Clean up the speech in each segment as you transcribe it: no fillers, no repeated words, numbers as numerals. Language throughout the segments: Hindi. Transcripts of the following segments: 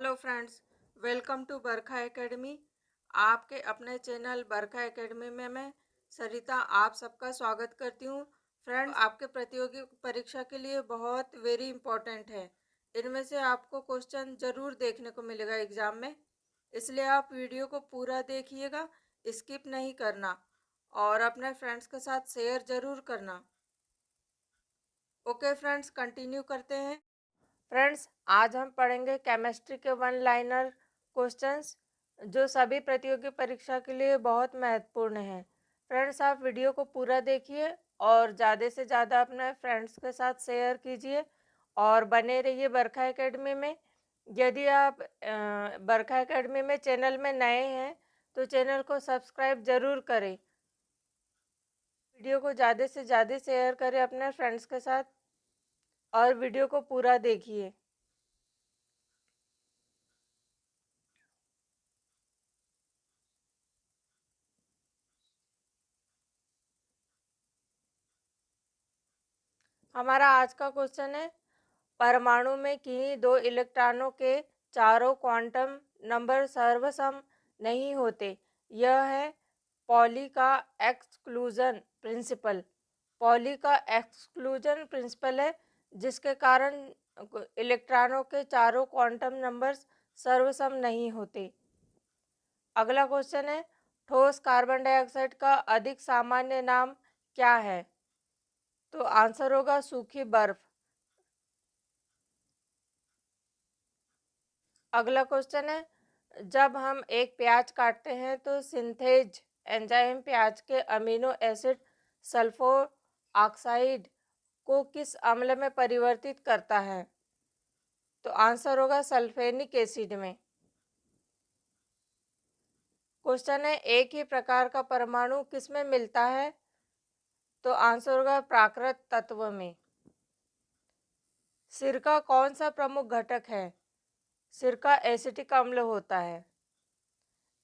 Hello friends, welcome to Barkha academy. आपके अपने चैनल बरखा एकेडमी में मैं सरिता आप सबका स्वागत करती हूँ। फ्रेंड्स, आपके प्रतियोगी परीक्षा के लिए बहुत वेरी इंपॉर्टेंट है। इनमें से आपको क्वेश्चन ज़रूर देखने को मिलेगा एग्ज़ाम में, इसलिए आप वीडियो को पूरा देखिएगा, स्किप नहीं करना और अपने फ्रेंड्स के साथ शेयर ज़रूर करना। ओके फ्रेंड्स, कंटिन्यू करते हैं। फ्रेंड्स, आज हम पढ़ेंगे केमिस्ट्री के वन लाइनर क्वेश्चंस जो सभी प्रतियोगी परीक्षा के लिए बहुत महत्वपूर्ण हैं। फ्रेंड्स, आप वीडियो को पूरा देखिए और ज़्यादा से ज़्यादा अपने फ्रेंड्स के साथ शेयर कीजिए और बने रहिए बरखा एकेडमी में। यदि आप बरखा एकेडमी में चैनल में नए हैं तो चैनल को सब्सक्राइब ज़रूर करें। वीडियो को ज़्यादा से ज़्यादा शेयर करें अपने फ्रेंड्स के साथ और वीडियो को पूरा देखिए। हमारा आज का क्वेश्चन है, परमाणु में किन्हीं दो इलेक्ट्रॉनों के चारों क्वांटम नंबर सर्वसम नहीं होते। यह है पॉली का एक्सक्लूजन प्रिंसिपल। पॉली का एक्सक्लूजन प्रिंसिपल है जिसके कारण इलेक्ट्रॉनों के चारों क्वांटम नंबर्स सर्वसम नहीं होते। अगला क्वेश्चन है, ठोस कार्बन डाइऑक्साइड का अधिक सामान्य नाम क्या है? तो आंसर होगा सूखी बर्फ। अगला क्वेश्चन है, जब हम एक प्याज काटते हैं तो सिंथेज एंजाइम प्याज के अमीनो एसिड सल्फोर ऑक्साइड को किस अम्ल में परिवर्तित करता है? तो आंसर होगा सल्फेनिक एसिड में। क्वेश्चन है, एक ही प्रकार का परमाणु किस में मिलता है? तो आंसर होगा प्राकृत तत्व में। सिरका कौन सा प्रमुख घटक है? सिरका एसिटिक अम्ल होता है।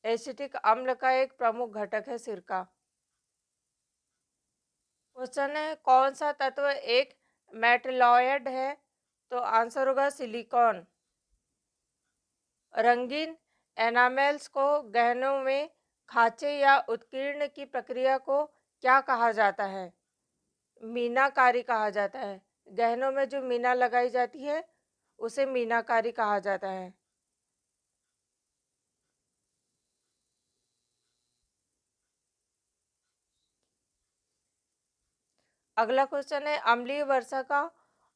एसिटिक अम्ल का एक प्रमुख घटक है सिरका। क्वेश्चन है, कौन सा तत्व एक मेटलॉयड है? तो आंसर होगा सिलिकॉन। रंगीन एनामेल्स को गहनों में खांचे या उत्कीर्ण की प्रक्रिया को क्या कहा जाता है? मीनाकारी कहा जाता है। गहनों में जो मीना लगाई जाती है उसे मीनाकारी कहा जाता है। अगला क्वेश्चन है, अम्लीय वर्षा का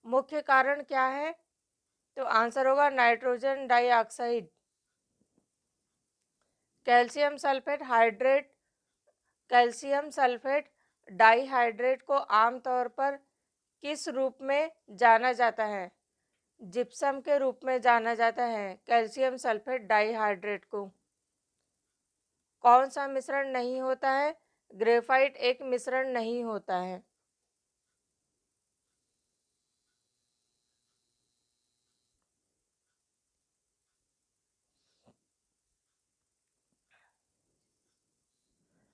मुख्य कारण क्या है? तो आंसर होगा nitrogen dioxide. Calcium sulphate hydrate calcium sulphate dihydrate को आमतौर पर किस रूप में जाना जाता है? जिप्सम के रूप में जाना जाता है कैल्शियम सल्फेट डाइहाइड्रेट को। कौन सा मिश्रण नहीं होता है? ग्रेफाइट एक मिश्रण नहीं होता है।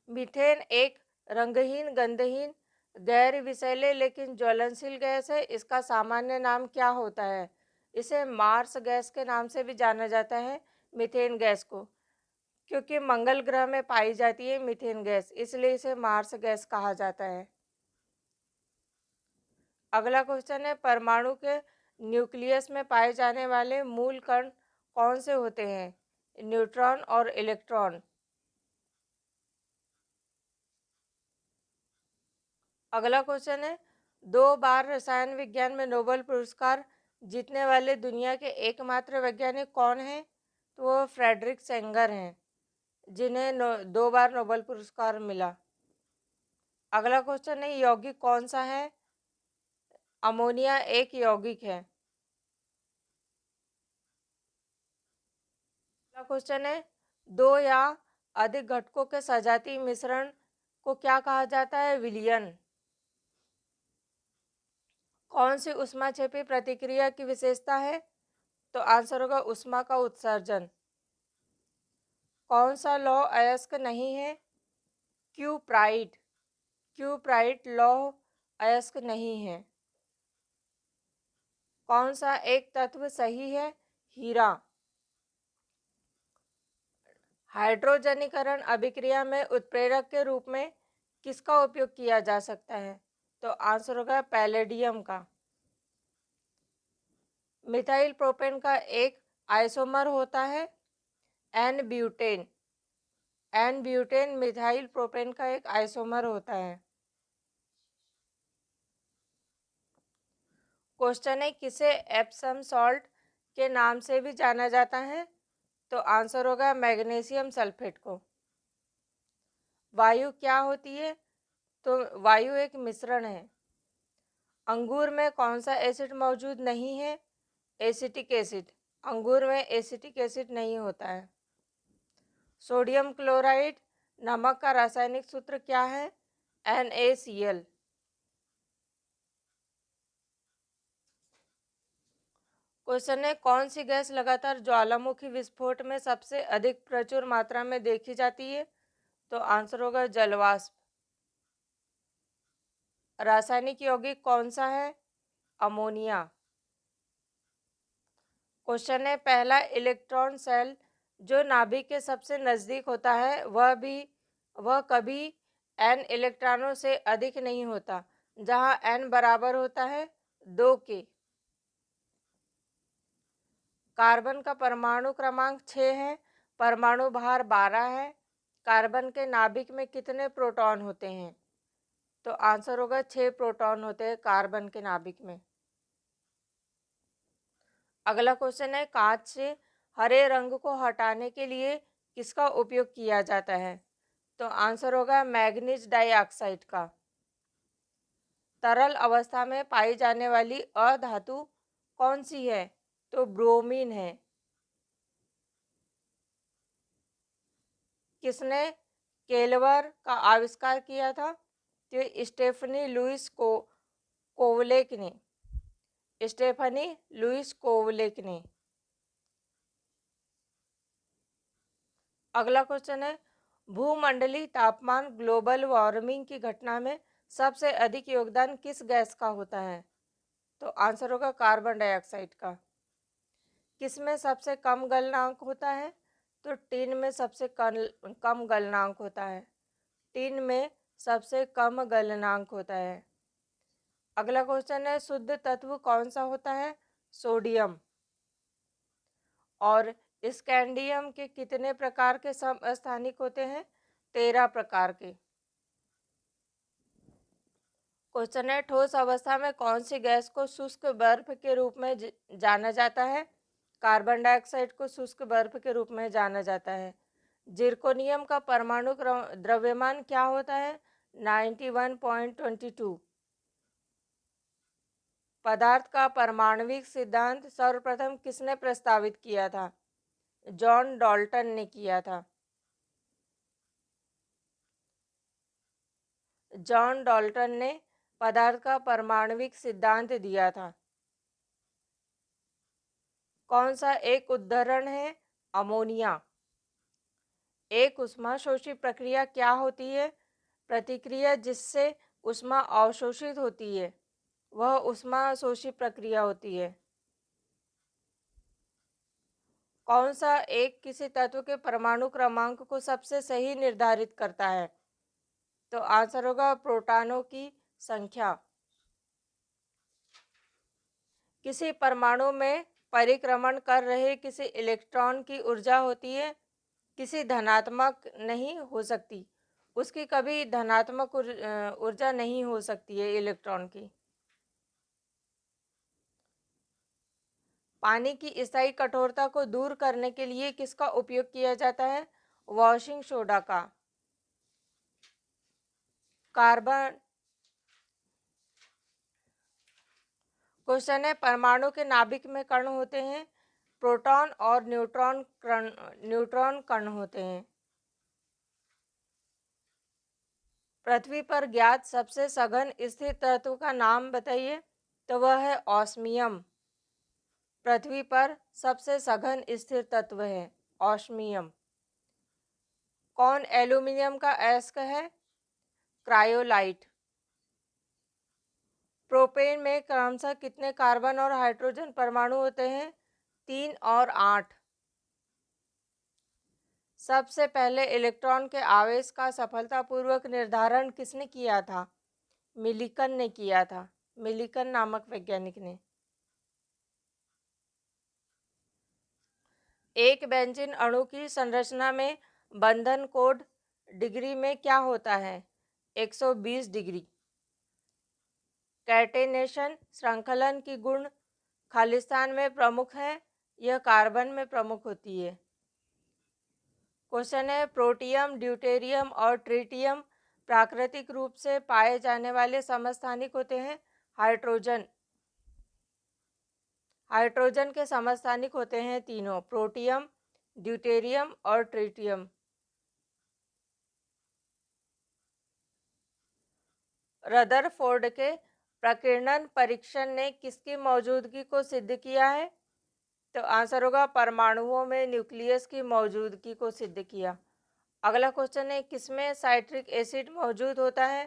मीथेन एक रंगहीन गंधहीन गैर विषैले लेकिन ज्वलनशील गैस है। इसका सामान्य नाम क्या होता है? इसे मार्स गैस के नाम से भी जाना जाता है मीथेन गैस को, क्योंकि मंगल ग्रह में पाई जाती है मीथेन गैस, इसलिए इसे मार्स गैस कहा जाता है। अगला क्वेश्चन है, परमाणु के न्यूक्लियस में पाए जाने वाले मूल कण कौन से होते हैं? न्यूट्रॉन और इलेक्ट्रॉन। अगला क्वेश्चन है, 2 बार रसायन विज्ञान में नोबेल पुरस्कार जीतने वाले दुनिया के एकमात्र वैज्ञानिक कौन हैं? तो वो फ्रेडरिक सेंगर हैं जिन्हें 2 बार नोबेल पुरस्कार मिला। अगला क्वेश्चन है, यौगिक कौन सा है? अमोनिया एक यौगिक है। अगला क्वेश्चन है, दो या अधिक घटकों के सजातीय मिश्रण को क्या कहा जाता है? विलयन। कौन सी ऊष्माक्षेपी प्रतिक्रिया की विशेषता है? तो आंसर होगा ऊष्मा का उत्सर्जन। कौन सा लौह अयस्क नहीं है? क्यूप्राइट। क्यूप्राइट लौह अयस्क नहीं है। कौन सा एक तत्व सही है? हीरा। हाइड्रोजनीकरण अभिक्रिया में उत्प्रेरक के रूप में किसका उपयोग किया जा सकता है? तो आंसर होगा पैलेडियम का। मिथाइल प्रोपेन का एक आइसोमर होता है n butane. N butane methyl propane का एक आइसोमर होता है। क्वेश्चन है, किसे एप्सम सॉल्ट के नाम से भी जाना जाता है? तो आंसर होगा मैग्नीशियम सल्फेट को। वायु क्या होती है? तो वायु एक मिश्रण है। अंगूर में कौन सा एसिड मौजूद नहीं है? Acetic acid. अंगूर में एसिटिक एसिड नहीं होता है। सोडियम क्लोराइड नमक का रासायनिक सूत्र क्या है? NaCl। क्वेश्चन है, कौन सी गैस लगातार ज्वालामुखी विस्फोट में सबसे अधिक प्रचुर मात्रा में देखी जाती है? तो आंसर होगा जलवाष्प। रासायनिक यौगिक कौन सा है? अमोनिया। क्वेश्चन है, पहला इलेक्ट्रॉन शेल जो नाभिक के सबसे नजदीक होता है वह कभी n इलेक्ट्रॉनों से अधिक नहीं होता, जहां n बराबर होता है 2 के। कार्बन का परमाणु क्रमांक 6 है, परमाणु भार 12 है। कार्बन के नाभिक में कितने प्रोटॉन होते हैं? तो आंसर होगा 6 प्रोटॉन होते हैं कार्बन के नाभिक में। अगला क्वेश्चन है, कांच से हरे रंग को हटाने के लिए किसका उपयोग किया जाता है? तो आंसर होगा मैग्नीज डाइऑक्साइड का। तरल अवस्था में पाई जाने वाली अधातु कौन सी है? तो ब्रोमीन है। किसने केलवर का आविष्कार किया था? तो स्टेफनी लुइस कोवलेक ने। स्टेफनी लुइस कोवलेक ने। अगला क्वेश्चन है, भूमंडलीय तापमान ग्लोबल वार्मिंग की घटना में सबसे अधिक योगदान किस गैस का होता है? तो आंसर होगा कार्बन डाइऑक्साइड का। किसमें सबसे कम गलनांक होता है? तो टिन में सबसे कम गलनांक होता है। टिन में सबसे कम गलनांक होता है। अगला क्वेश्चन है, शुद्ध तत्व कौन सा होता है? सोडियम। और स्कैंडियम के कितने प्रकार के समस्थानिक होते हैं? 13 प्रकार के। क्वेश्चन है, ठोस अवस्था में कौन सी गैस को शुष्क बर्फ के रूप में जाना जाता है? कार्बन डाइऑक्साइड को शुष्क बर्फ के रूप में जाना जाता है। जिरकोनियम का परमाणु द्रव्यमान क्या होता है? 91.22। पदार्थ का परमाणविक सिद्धांत सर्वप्रथम किसने प्रस्तावित किया था? जॉन डाल्टन ने किया था। जॉन डाल्टन ने पदार्थ का परमाणविक सिद्धांत दिया था। कौन सा एक उदाहरण है? अमोनिया। एक ऊष्माशोषी प्रक्रिया क्या होती है? प्रतिक्रिया जिससे ऊष्मा अवशोषित होती है वह ऊष्माशोषी प्रक्रिया होती है। कौन सा एक किसी तत्व के परमाणु क्रमांक को सबसे सही निर्धारित करता है? तो आंसर होगा प्रोटॉनों की संख्या। किसी परमाणु में परिक्रमण कर रहे किसी इलेक्ट्रॉन की ऊर्जा होती है किसी धनात्मक नहीं हो सकती, उसकी कभी धनात्मक ऊर्जा नहीं हो सकती है इलेक्ट्रॉन की। पानी की स्थायी कठोरता को दूर करने के लिए किसका उपयोग किया जाता है? वॉशिंग सोडा का। कार्बन। क्वेश्चन है, परमाणु के नाभिक में कण होते हैं, प्रोटॉन और न्यूट्रॉन कण होते हैं। पृथ्वी पर ज्ञात सबसे सघन स्थिर तत्व का नाम बताइए। तो वह है ऑस्मियम। पृथ्वी पर सबसे सघन स्थिर तत्व है ऑस्मियम। कौन एल्यूमिनियम का अयस्क है? क्रायोलाइट। प्रोपेन में क्रमशः कितने कार्बन और हाइड्रोजन परमाणु होते हैं? 3 और 8। सबसे पहले इलेक्ट्रॉन के आवेश का सफलतापूर्वक निर्धारण किसने किया था? मिलिकन ने किया था, मिलिकन नामक वैज्ञानिक ने। एक बेंजीन अणु की संरचना में बंधन कोण डिग्री में क्या होता है? 120 डिग्री। कैटेनेशन श्रृंखलन की गुण खालिस्तान में प्रमुख है, यह कार्बन में प्रमुख होती है। क्वेश्चन है, प्रोटियम, ड्यूटेरियम और ट्रिटियम प्राकृतिक रूप से पाए जाने वाले समस्थानिक होते हैं। हाइड्रोजन हाइड्रोजन के समस्थानिक होते हैं तीनों, प्रोटियम, ड्यूटेरियम और ट्रिटियम। रदरफोर्ड के प्रकीर्णन परीक्षण ने किसकी मौजूदगी को सिद्ध किया है? तो आंसर होगा परमाणुओं में न्यूक्लियस की मौजूदगी को सिद्ध किया। अगला क्वेश्चन है, किसमें साइट्रिक एसिड मौजूद होता है?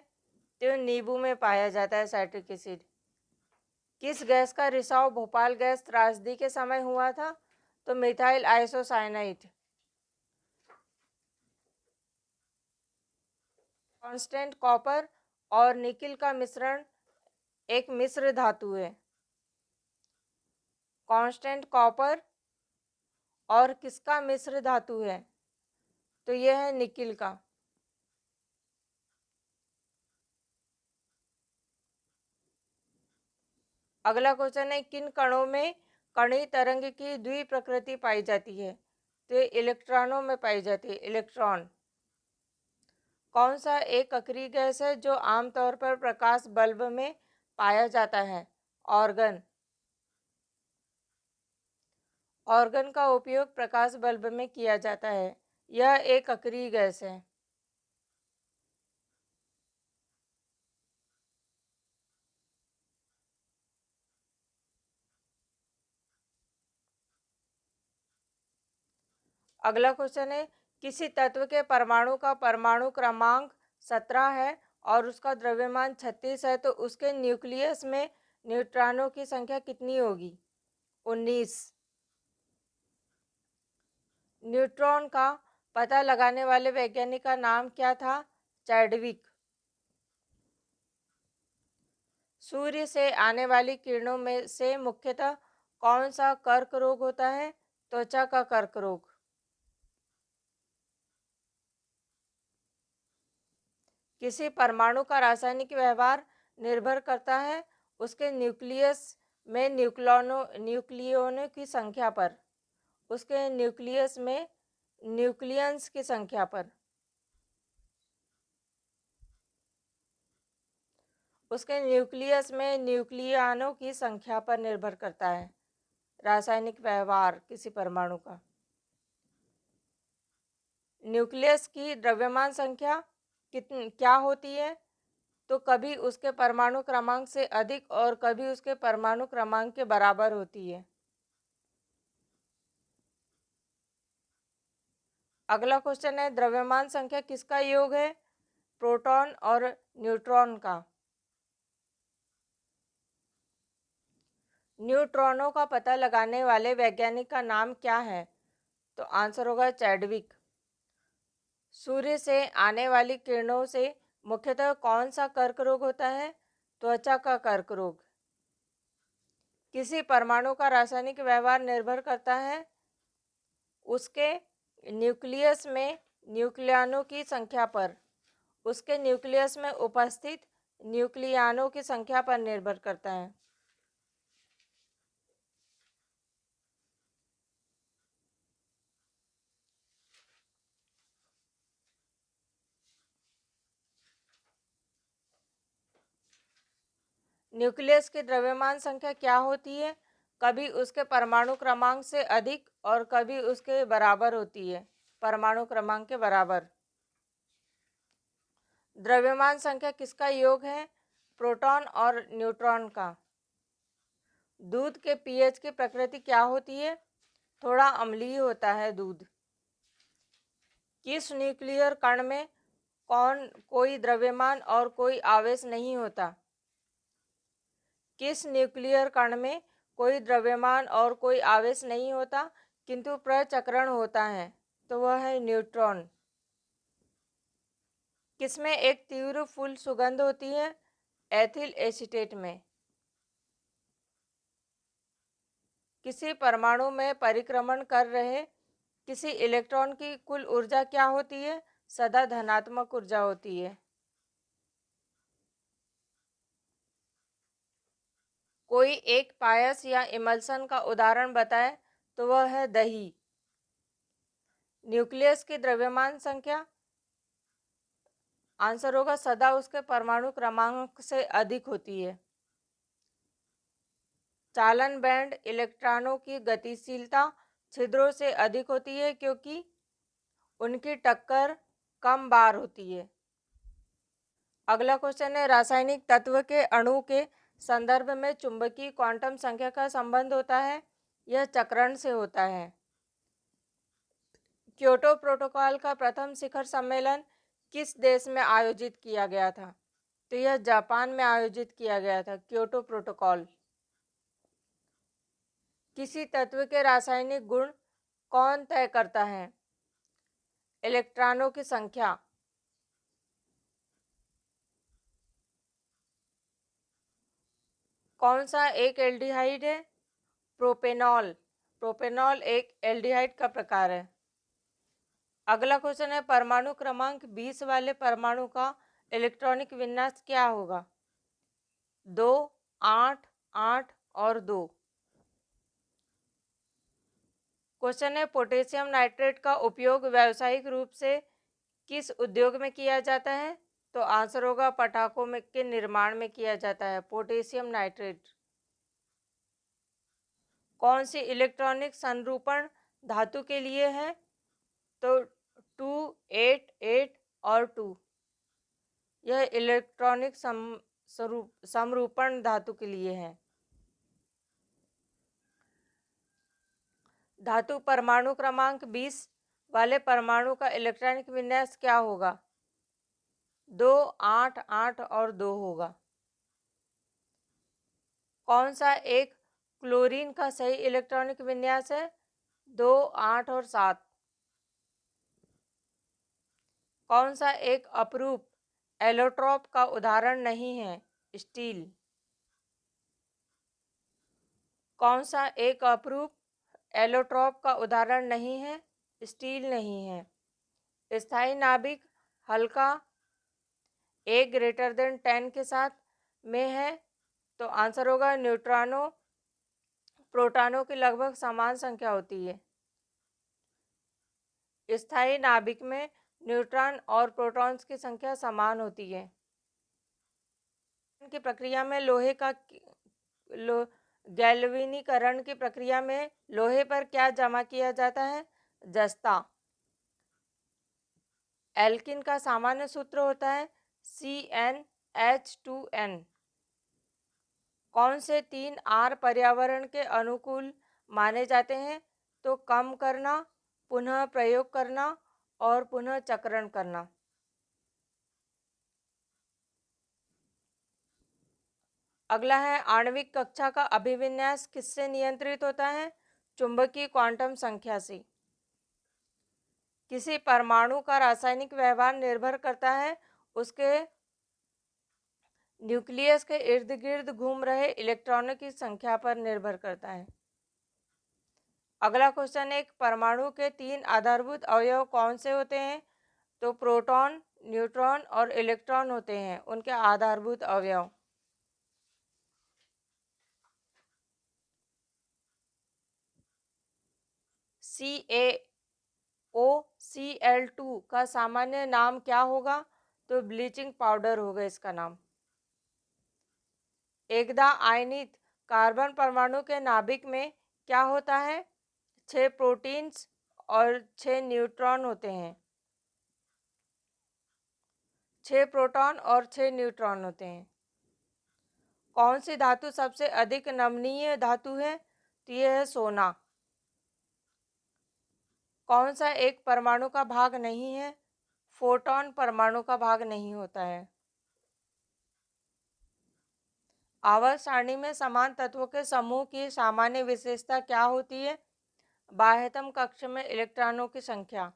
तो नींबू में पाया जाता है साइट्रिक एसिड। किस गैस का रिसाव भोपाल गैस त्रासदी के समय हुआ था? तो मिथाइल आइसोसाइनाइड। कांस्टेंट कॉपर और निकिल का मिश्रण एक मिश्र धातु है। कांस्टेंट कॉपर और किसका मिश्र धातु है? तो यह है निकिल का। अगला क्वेश्चन है, किन कणों में कणीय तरंग की द्वि प्रकृति पाई जाती है? तो ये इलेक्ट्रॉनों में पाई जाती है, इलेक्ट्रॉन। कौन सा एक अक्रिय गैस है जो आमतौर पर प्रकाश बल्ब में पाया जाता है? ऑर्गन। ऑर्गन का उपयोग प्रकाश बल्ब में किया जाता है, यह एक अक्रिय गैस है। अगला क्वेश्चन है, किसी तत्व के परमाणु का परमाणु क्रमांक 17 है और उसका द्रव्यमान 36 है, तो उसके न्यूक्लियस में न्यूट्रॉनों की संख्या कितनी होगी? 19। न्यूट्रॉन का पता लगाने वाले वैज्ञानिक का नाम क्या था? चैडविक। सूर्य से आने वाली किरणों में से मुख्यतः कौन सा कर्क रोग होता है? त्वचा का कर्क रोग। किसी परमाणु का रासायनिक व्यवहार निर्भर करता है उसके न्यूक्लियस में न्यूक्लियोनों की संख्या पर, उसके न्यूक्लियस में न्यूक्लियंस की संख्या पर। उसके न्यूक्लियस में न्यूक्लियानों की संख्या पर निर्भर करता है रासायनिक व्यवहार किसी परमाणु का। न्यूक्लियस की द्रव्यमान संख्या क्या होती है? तो कभी उसके परमाणु क्रमांक से अधिक और कभी उसके परमाणु क्रमांक के बराबर होती है। अगला क्वेश्चन है, द्रव्यमान संख्या किसका योग है? प्रोटॉन और न्यूट्रॉन का। न्यूट्रॉनों का पता लगाने वाले वैज्ञानिक का नाम क्या है? तो आंसर होगा चैडविक। सूर्य से आने वाली किरणों से मुख्यतः कौन सा कर्क रोग होता है? त्वचा का कर्क रोग। किसी परमाणु का रासायनिक व्यवहार निर्भर करता है उसके न्यूक्लियस में न्यूक्लियानों की संख्या पर, उसके न्यूक्लियस में उपस्थित न्यूक्लियानों की संख्या पर निर्भर करता है। न्यूक्लियस की द्रव्यमान संख्या क्या होती है? कभी उसके परमाणु क्रमांक से अधिक और कभी उसके बराबर होती है, परमाणु क्रमांक के बराबर। द्रव्यमान संख्या किसका योग है? प्रोटॉन और न्यूट्रॉन का। दूध के पीएच की प्रकृति क्या होती है? थोड़ा अम्लीय होता है दूध। किस न्यूक्लियर कण में कोई द्रव्यमान और कोई आवेश नहीं होता? किस न्यूक्लियर कण में कोई द्रव्यमान और कोई आवेश नहीं होता किंतु प्रचक्रण होता है? तो वह है न्यूट्रॉन। किसमें एक तीव्र फूल सुगंध होती है? एथिल एसीटेट में। किसी परमाणु में परिक्रमण कर रहे किसी इलेक्ट्रॉन की कुल ऊर्जा क्या होती है? सदा धनात्मक ऊर्जा होती है। कोई एक पायस या इमल्सन का उदाहरण बताएं, तो वह है दही। न्यूक्लियस की द्रव्यमान संख्या? आंसर होगा सदा उसके परमाणु क्रमांक से अधिक होती है। चालन बैंड इलेक्ट्रॉनों की गतिशीलता छिद्रों से अधिक होती है क्योंकि उनकी टक्कर कम बार होती है। अगला क्वेश्चन है, रासायनिक तत्व के अणु के संदर्भ में चुंबकीय क्वांटम संख्या का संबंध होता है? यह चक्रण से होता है। क्योटो प्रोटोकॉल का प्रथम शिखर सम्मेलन किस देश में आयोजित किया गया था? तो यह जापान में आयोजित किया गया था, क्योटो प्रोटोकॉल। किसी तत्व के रासायनिक गुण कौन तय करता है? इलेक्ट्रॉनों की संख्या। कौन सा एक एल्डिहाइड है? प्रोपेनॉल। प्रोपेनॉल एक एल्डिहाइड का प्रकार है। अगला क्वेश्चन है, परमाणु क्रमांक 20 वाले परमाणु का इलेक्ट्रॉनिक विन्यास क्या होगा? 2, 8, 8 और 2। क्वेश्चन है, पोटेशियम नाइट्रेट का उपयोग व्यावसायिक रूप से किस उद्योग में किया जाता है? तो आंसर होगा पटाखों में के निर्माण में किया जाता है पोटेशियम नाइट्रेट। कौन सी इलेक्ट्रॉनिक संरूपण धातु के लिए है? तो 2, 8, 8 और 2। यह इलेक्ट्रॉनिक समरूपण धातु के लिए है। धातु परमाणु क्रमांक 20 वाले परमाणु का इलेक्ट्रॉनिक विन्यास क्या होगा? 2, 8, 8 और 2 होगा। कौन सा एक क्लोरीन का सही इलेक्ट्रॉनिक विन्यास है? 2, 8 और 7। कौन सा एक अपरूप एलोट्रोप का उदाहरण नहीं है? स्टील। कौन सा एक अपरूप एलोट्रोप का उदाहरण नहीं है? स्टील नहीं है। स्थायी नाभिक हल्का A ग्रेटर देन 10 के साथ में है, तो आंसर होगा न्यूट्रॉनों प्रोटॉनों की लगभग समान संख्या होती है। स्थायी नाभिक में न्यूट्रॉन और प्रोटॉन्स की संख्या समान होती है। की प्रक्रिया में लोहे का गैल्वेनीकरण की प्रक्रिया में लोहे पर क्या जमा किया जाता है? जस्ता। एल्किन का सामान्य सूत्र होता है CnH2n। कौन से 3 R पर्यावरण के अनुकूल माने जाते हैं? तो कम करना, पुनः प्रयोग करना और पुनः चक्रण करना। अगला है, आणविक कक्षा का अभिविन्यास किससे नियंत्रित होता है? चुंबकीय क्वांटम संख्या से। किसी परमाणु का रासायनिक व्यवहार निर्भर करता है उसके न्यूक्लियस के इर्द गिर्द घूम रहे इलेक्ट्रॉनों की संख्या पर निर्भर करता है। अगला क्वेश्चन, एक परमाणु के 3 आधारभूत अवयव कौन से होते हैं? तो प्रोटॉन, न्यूट्रॉन और इलेक्ट्रॉन होते हैं उनके आधारभूत अवयव। CaOCl2 का सामान्य नाम क्या होगा? तो ब्लीचिंग पाउडर होगा इसका नाम। एकदा आयनित कार्बन परमाणु के नाभिक में क्या होता है? 6 प्रोटीन्स और 6 न्यूट्रॉन होते हैं। 6 प्रोटॉन और 6 न्यूट्रॉन होते हैं। कौन सी धातु सबसे अधिक नमनीय धातु है? तो यह है सोना। कौन सा एक परमाणु का भाग नहीं है? फोटॉन परमाणु का भाग नहीं होता है। आवर्त सारणी में समान तत्वों के समूह की सामान्य विशेषता क्या होती है? बाह्यतम कक्ष में इलेक्ट्रॉनों की संख्या।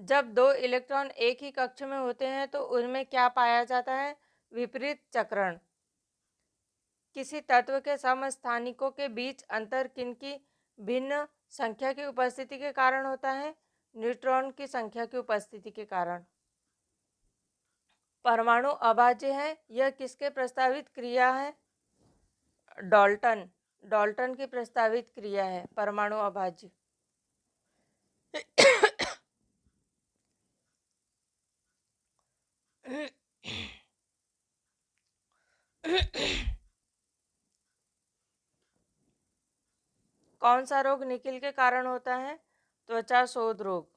जब दो इलेक्ट्रॉन एक ही कक्ष में होते हैं तो उनमें क्या पाया जाता है? विपरीत चक्रण। किसी तत्व के समस्थानिकों के बीच अंतर किनकी भिन्न संख्या की उपस्थिति के कारण होता है? न्यूट्रॉन की संख्या की उपस्थिति के कारण। परमाणु अभाज्य है, यह किसके प्रस्तावित क्रिया है? डाल्टन की प्रस्तावित क्रिया है परमाणु अभाज्य। कौन सा रोग निकिल के कारण होता है? त्वचा शोथ रोग।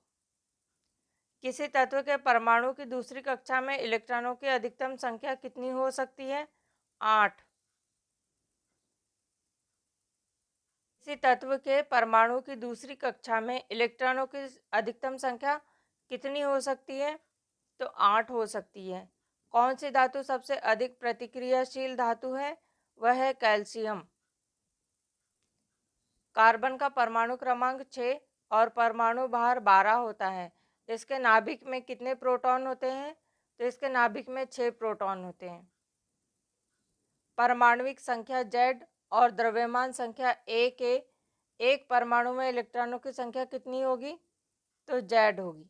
किसी तत्व के परमाणु की दूसरी कक्षा में इलेक्ट्रॉनों की अधिकतम संख्या कितनी हो सकती है? 8। किसी तत्व के परमाणु की दूसरी कक्षा में इलेक्ट्रॉनों की अधिकतम संख्या कितनी हो सकती है? तो 8 हो सकती है। कौन सी धातु सबसे अधिक प्रतिक्रियाशील धातु है? वह है कैल्शियम। कार्बन का परमाणु क्रमांक 6 और परमाणु भार 12 होता है। इसके नाभिक में कितने प्रोटॉन होते हैं? तो इसके नाभिक में 6 प्रोटॉन होते हैं। परमाणविक संख्या Z और द्रव्यमान संख्या A के एक परमाणु में इलेक्ट्रॉनों की संख्या कितनी होगी? तो Z होगी।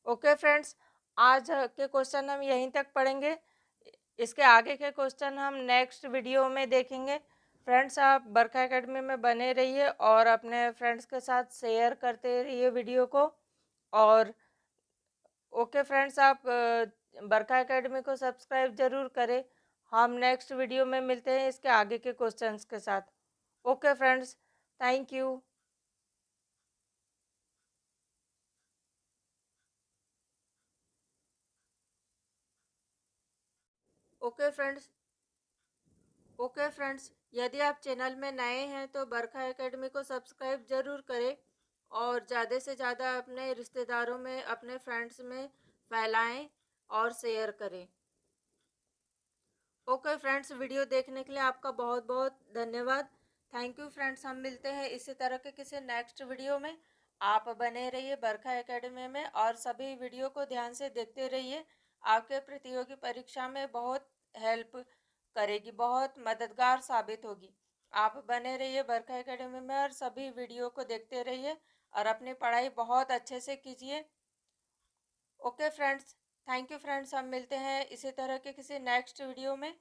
ओके फ्रेंड्स, आज के क्वेश्चन हम यहीं तक पढ़ेंगे। इसके आगे के क्वेश्चन हम नेक्स्ट वीडियो में देखेंगे। फ्रेंड्स, आप बरखा एकेडमी में बने रहिए और अपने फ्रेंड्स के साथ शेयर करते रहिए वीडियो को। और ओके फ्रेंड्स, आप बरखा एकेडमी को सब्सक्राइब ज़रूर करें। हम नेक्स्ट वीडियो में मिलते हैं इसके आगे के क्वेश्चंस के साथ। Okay friends, thank you. Okay friends, यदि आप चैनल में नए हैं तो बरखा एकेडमी को सब्सक्राइब ज़रूर करें और ज़्यादा से ज़्यादा अपने रिश्तेदारों में, अपने फ्रेंड्स में फैलाएं और शेयर करें। ओके फ्रेंड्स, वीडियो देखने के लिए आपका बहुत बहुत धन्यवाद। Thank you friends. हम मिलते हैं इसी तरह के किसी नेक्स्ट वीडियो में। आप बने रहिए बरखा एकेडमी में और सभी वीडियो को ध्यान से देखते रहिए। आपके प्रतियोगी परीक्षा में बहुत हेल्प करेगी, बहुत मददगार साबित होगी। आप बने रहिए बरखा एकेडमी में और सभी वीडियो को देखते रहिए और अपनी पढ़ाई बहुत अच्छे से कीजिए। Okay friends, thank you friends. हम मिलते हैं इसी तरह के किसी नेक्स्ट वीडियो में।